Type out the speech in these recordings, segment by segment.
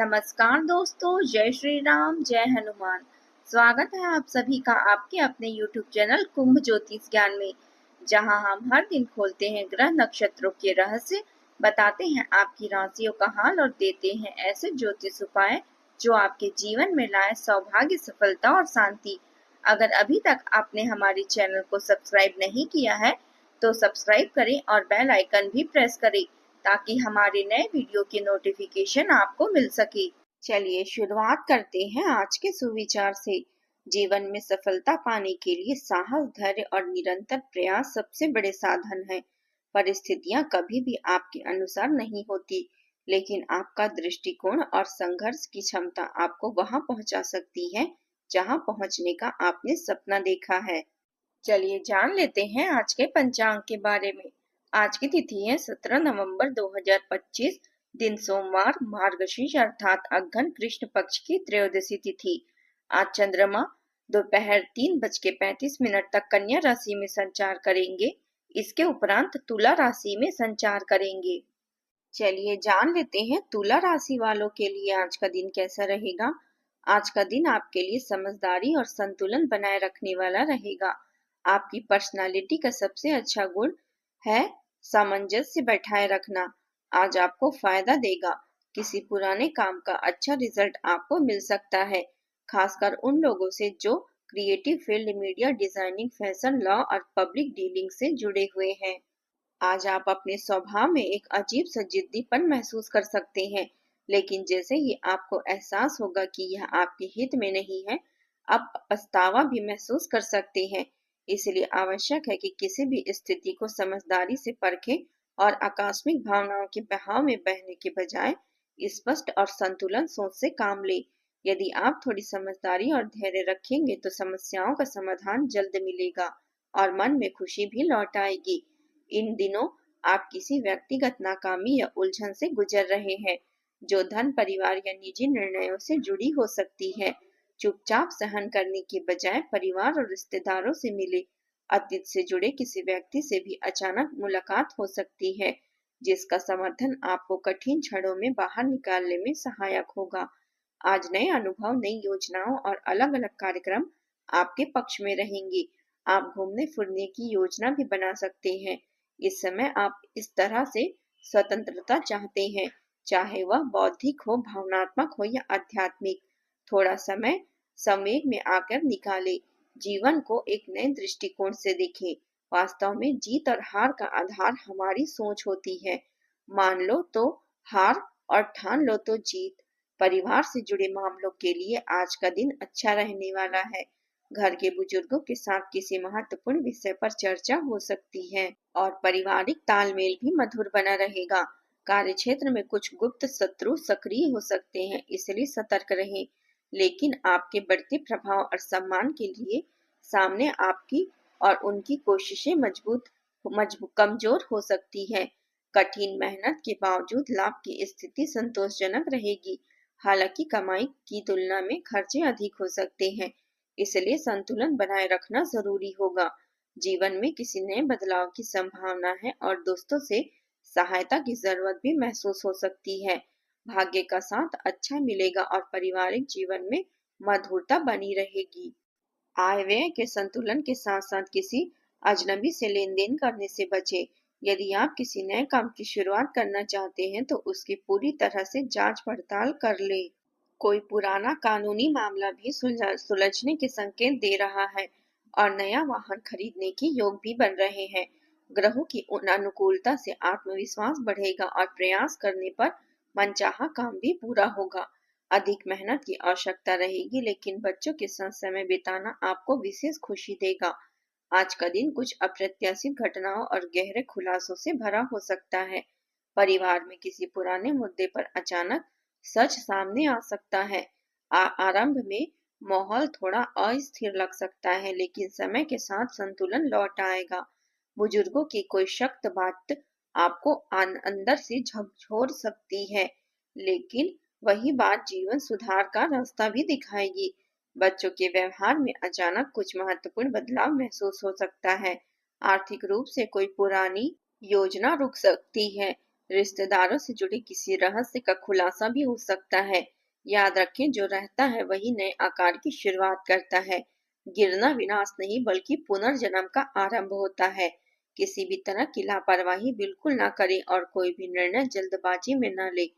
नमस्कार दोस्तों, जय श्री राम, जय हनुमान। स्वागत है आप सभी का आपके अपने YouTube चैनल कुंभ ज्योतिष ज्ञान में, जहां हम हर दिन खोलते हैं ग्रह नक्षत्रों के रहस्य, बताते हैं आपकी राशियों का हाल और देते हैं ऐसे ज्योतिष उपाय जो आपके जीवन में लाए सौभाग्य, सफलता और शांति। अगर अभी तक आपने हमारे चैनल को सब्सक्राइब नहीं किया है तो सब्सक्राइब करें और बेल आइकन भी प्रेस करें ताकि हमारे नए वीडियो की नोटिफिकेशन आपको मिल सके। चलिए शुरुआत करते हैं आज के सुविचार से। जीवन में सफलता पाने के लिए साहस, धैर्य और निरंतर प्रयास सबसे बड़े साधन हैं। परिस्थितियां कभी भी आपके अनुसार नहीं होती, लेकिन आपका दृष्टिकोण और संघर्ष की क्षमता आपको वहां पहुंचा सकती है जहां पहुंचने का आपने सपना देखा है। चलिए जान लेते हैं आज के पंचांग के बारे में। आज की तिथि है 17 नवंबर 2025, दिन सोमवार, मार्गशीर्ष अर्थात अघ्न कृष्ण पक्ष की त्रयोदशी तिथि। आज चंद्रमा दोपहर 3:35 तक कन्या राशि में संचार करेंगे। इसके उपरांत तुला राशि में संचार करेंगे। चलिए जान लेते हैं तुला राशि वालों के लिए आज का दिन कैसा रहेगा। आज का दिन आपके लिए समझदारी और संतुलन बनाए रखने वाला रहेगा। आपकी पर्सनालिटी का सबसे अच्छा गुण है सामंजस्य बैठाए रखना। आज आपको फायदा देगा। किसी पुराने काम का अच्छा रिजल्ट आपको मिल सकता है, खासकर उन लोगों से जो creative field, media, designing, fashion, law और पब्लिक डीलिंग से जुड़े हुए हैं। आज आप अपने स्वभाव में एक अजीब सा जिद्दीपन महसूस कर सकते हैं, लेकिन जैसे ही आपको एहसास होगा कि यह आपके हित में नहीं है, आप पछतावा भी महसूस कर सकते हैं। इसलिए आवश्यक है कि किसी भी स्थिति को समझदारी से परखें और आकस्मिक भावनाओं के बहाव में बहने के बजाय स्पष्ट और संतुलन सोच से काम लें। यदि आप थोड़ी समझदारी और धैर्य रखेंगे तो समस्याओं का समाधान जल्द मिलेगा और मन में खुशी भी लौट आएगी। इन दिनों आप किसी व्यक्तिगत नाकामी या उलझन से गुजर रहे हैं, जो धन, परिवार या निजी निर्णयों से जुड़ी हो सकती है। चुपचाप सहन करने के बजाय परिवार और रिश्तेदारों से मिले। अतीत से जुड़े किसी व्यक्ति से भी अचानक मुलाकात हो सकती है, जिसका समर्थन आपको कठिन क्षणों में बाहर निकालने में सहायक होगा। आज नए अनुभव, नई योजनाओं और अलग-अलग कार्यक्रम आपके पक्ष में रहेंगे। आप घूमने फिरने की योजना भी बना सकते हैं। इस समय आप इस तरह से स्वतंत्रता चाहते हैं, चाहे वह बौद्धिक हो, भावनात्मक हो या आध्यात्मिक। थोड़ा समय संवेग में आकर निकालें। जीवन को एक नए दृष्टिकोण से देखें। वास्तव में जीत और हार का आधार हमारी सोच होती है। मान लो तो हार और ठान लो तो जीत। परिवार से जुड़े मामलों के लिए आज का दिन अच्छा रहने वाला है। घर के बुजुर्गों के साथ किसी महत्वपूर्ण विषय पर चर्चा हो सकती है और पारिवारिक तालमेल भी मधुर बना रहेगा। कार्यक्षेत्र में कुछ गुप्त शत्रु सक्रिय हो सकते हैं, इसलिए सतर्क रहें। लेकिन आपके बढ़ते प्रभाव और सम्मान के लिए सामने आपकी और उनकी कोशिशें मजबूत कमजोर हो सकती है। कठिन मेहनत के बावजूद लाभ की स्थिति संतोषजनक रहेगी। हालांकि कमाई की तुलना में खर्चे अधिक हो सकते हैं, इसलिए संतुलन बनाए रखना जरूरी होगा। जीवन में किसी नए बदलाव की संभावना है और दोस्तों से सहायता की जरूरत भी महसूस हो सकती है। भाग्य का साथ अच्छा मिलेगा और पारिवारिक जीवन में मधुरता बनी रहेगी। आय व्यय के संतुलन के साथ साथ किसी अजनबी से लेन देन करने से बचें। यदि आप किसी नए काम की शुरुआत करना चाहते हैं तो उसकी पूरी तरह से जांच पड़ताल कर लें। कोई पुराना कानूनी मामला भी सुलझने के संकेत दे रहा है और नया वाहन खरीदने के योग भी बन रहे हैं। ग्रहों की उन अनुकूलता से आत्मविश्वास बढ़ेगा और प्रयास करने पर मनचाहा काम भी पूरा होगा। अधिक मेहनत की आवश्यकता रहेगी, लेकिन बच्चों के साथ समय बिताना आपको विशेष खुशी देगा। आज का दिन कुछ अप्रत्याशित घटनाओं और गहरे खुलासों से भरा हो सकता है। परिवार में किसी पुराने मुद्दे पर अचानक सच सामने आ सकता है। आरंभ में माहौल थोड़ा अस्थिर लग सकता है, लेकिन समय के साथ संतुलन लौट आएगा। बुजुर्गों की कोई सख्त बात आपको अंदर से झकझोर सकती है, लेकिन वही बात जीवन सुधार का रास्ता भी दिखाएगी। बच्चों के व्यवहार में अचानक कुछ महत्वपूर्ण बदलाव महसूस हो सकता है। आर्थिक रूप से कोई पुरानी योजना रुक सकती है रिश्तेदारों से जुड़े किसी रहस्य का खुलासा भी हो सकता है। याद रखें, जो रहता है वही नए आकार की शुरुआत करता है। गिरना विनाश नहीं बल्कि पुनर्जन्म का आरंभ होता है। किसी भी तरह की लापरवाही बिल्कुल ना करें और कोई भी निर्णय जल्दबाजी में न ले।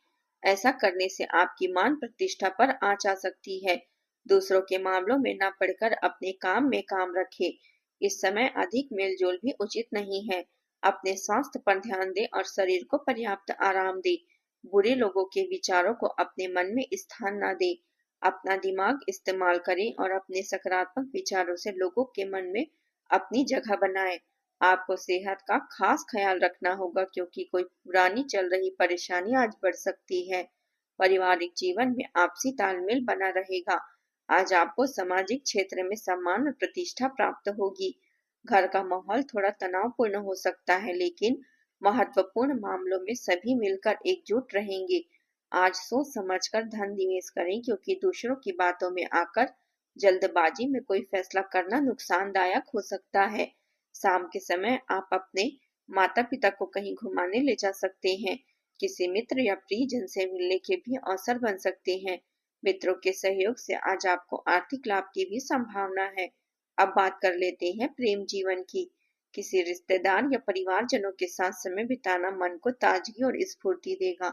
ऐसा करने से आपकी मान प्रतिष्ठा पर आंच आ सकती है। दूसरों के मामलों में न पड़कर अपने काम में काम रखें। इस समय अधिक मेलजोल भी उचित नहीं है। अपने स्वास्थ्य पर ध्यान दें और शरीर को पर्याप्त आराम दें। बुरे लोगों के विचारों को अपने मन में स्थान न दें। अपना दिमाग इस्तेमाल करें और अपने सकारात्मक विचारों से लोगों के मन में अपनी जगह बनाएं। आपको सेहत का खास ख्याल रखना होगा क्योंकि कोई पुरानी चल रही परेशानी आज बढ़ सकती है। पारिवारिक जीवन में आपसी तालमेल बना रहेगा। आज आपको सामाजिक क्षेत्र में सम्मान और प्रतिष्ठा प्राप्त होगी। घर का माहौल थोड़ा तनावपूर्ण हो सकता है, लेकिन महत्वपूर्ण मामलों में सभी मिलकर एकजुट रहेंगे। आज सोच समझकर धन निवेश करें क्योंकि दूसरों की बातों में आकर जल्दबाजी में कोई फैसला करना नुकसानदायक हो सकता है। शाम के समय आप अपने माता पिता को कहीं घुमाने ले जा सकते हैं। किसी मित्र या प्रियजन से मिलने के भी अवसर बन सकते हैं। मित्रों के सहयोग से आज आपको आर्थिक लाभ की भी संभावना है। अब बात कर लेते हैं प्रेम जीवन की। किसी रिश्तेदार या परिवारजनों के साथ समय बिताना मन को ताजगी और स्फूर्ति देगा।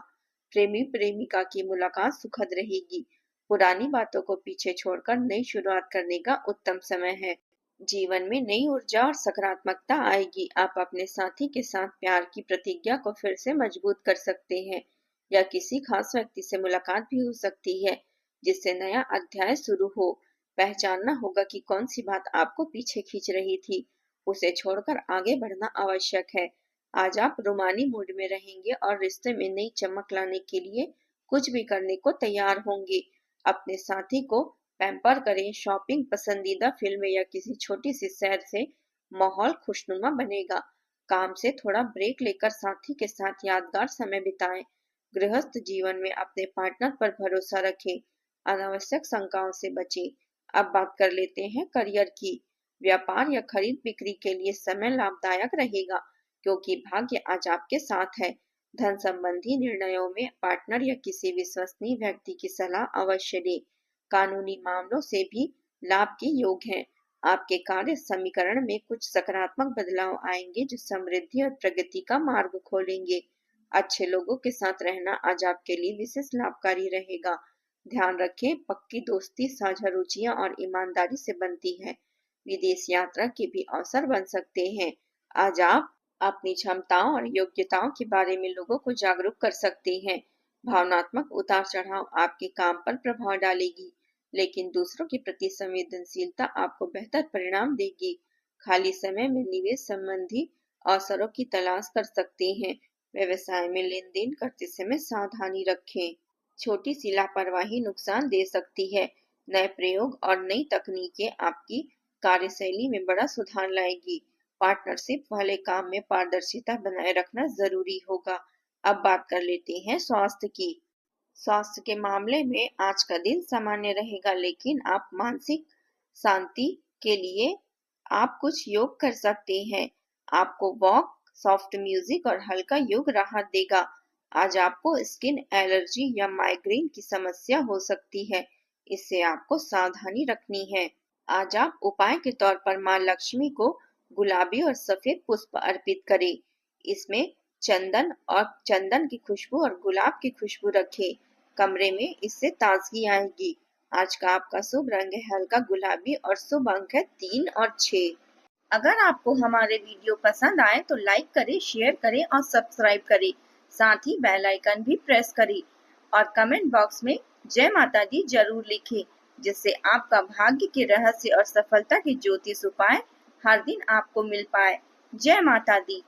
प्रेमी प्रेमिका की मुलाकात सुखद रहेगी। पुरानी बातों को पीछे छोड़कर नई शुरुआत करने का उत्तम समय है। जीवन में नई ऊर्जा और सकारात्मकता आएगी। आप अपने साथी के साथ प्यार की प्रतिज्ञा को फिर से मजबूत कर सकते हैं, या किसी खास व्यक्ति से मुलाकात भी हो सकती है जिससे नया अध्याय शुरू हो। पहचानना होगा कि कौन सी बात आपको पीछे खींच रही थी। उसे छोड़कर आगे बढ़ना आवश्यक है। आज आप रोमानी मूड में रहेंगे और रिश्ते में नई चमक लाने के लिए कुछ भी करने को तैयार होंगे। अपने साथी को पैम्पर करें। शॉपिंग, पसंदीदा फिल्म या किसी छोटी सी सैर से माहौल खुशनुमा बनेगा। काम से थोड़ा ब्रेक लेकर साथी के साथ यादगार समय बिताएं। गृहस्थ जीवन में अपने पार्टनर पर भरोसा रखें। अनावश्यक शंकाओं से बचें। अब बात कर लेते हैं करियर की। व्यापार या खरीद बिक्री के लिए समय लाभदायक रहेगा क्योंकि भाग्य आज आपके साथ है। धन संबंधी निर्णयों में पार्टनर या किसी विश्वसनीय व्यक्ति की सलाह अवश्य लें। कानूनी मामलों से भी लाभ के योग हैं। आपके कार्य समीकरण में कुछ सकारात्मक बदलाव आएंगे जो समृद्धि और प्रगति का मार्ग खोलेंगे। अच्छे लोगों के साथ रहना आज आपके लिए विशेष लाभकारी रहेगा। ध्यान रखें, पक्की दोस्ती साझा रुचियां और ईमानदारी से बनती है। विदेश यात्रा के भी अवसर बन सकते हैं। आज आप अपनी क्षमताओं और योग्यताओं के बारे में लोगों को जागरूक कर सकते हैं। भावनात्मक उतार चढ़ाव आपके काम पर प्रभाव डालेगी, लेकिन दूसरों के प्रति संवेदनशीलता आपको बेहतर परिणाम देगी। खाली समय में निवेश संबंधी अवसरों की तलाश कर सकते हैं। व्यवसाय में लेन देन करते समय सावधानी रखें। छोटी सी लापरवाही नुकसान दे सकती है। नए प्रयोग और नई तकनीकें आपकी कार्यशैली में बड़ा सुधार लाएगी। पार्टनरशिप वाले काम में पारदर्शिता बनाए रखना जरूरी होगा। अब बात कर लेते हैं स्वास्थ्य की। स्वास्थ्य के मामले में आज का दिन सामान्य रहेगा, लेकिन आप मानसिक शांति के लिए आप कुछ योग कर सकते हैं। आपको वॉक, सॉफ्ट म्यूजिक और हल्का योग राहत देगा। आज आपको स्किन एलर्जी या माइग्रेन की समस्या हो सकती है, इससे आपको सावधानी रखनी है। आज आप उपाय के तौर पर माँ लक्ष्मी को गुलाबी और सफेद पुष्प अर्पित करें। इसमें चंदन की खुशबू और गुलाब की खुशबू रखें। कमरे में इससे ताजगी आएगी। आज का आपका शुभ रंग है हल्का गुलाबी और शुभ अंक है 3 और 6। अगर आपको हमारे वीडियो पसंद आए तो लाइक करें, शेयर करें और सब्सक्राइब करें। साथ ही बेल आइकन भी प्रेस करें और कमेंट बॉक्स में जय माता दी जरूर लिखें, जिससे आपका भाग्य के रहस्य और सफलता के ज्योतिष उपाय हर दिन आपको मिल पाए। जय माता दी।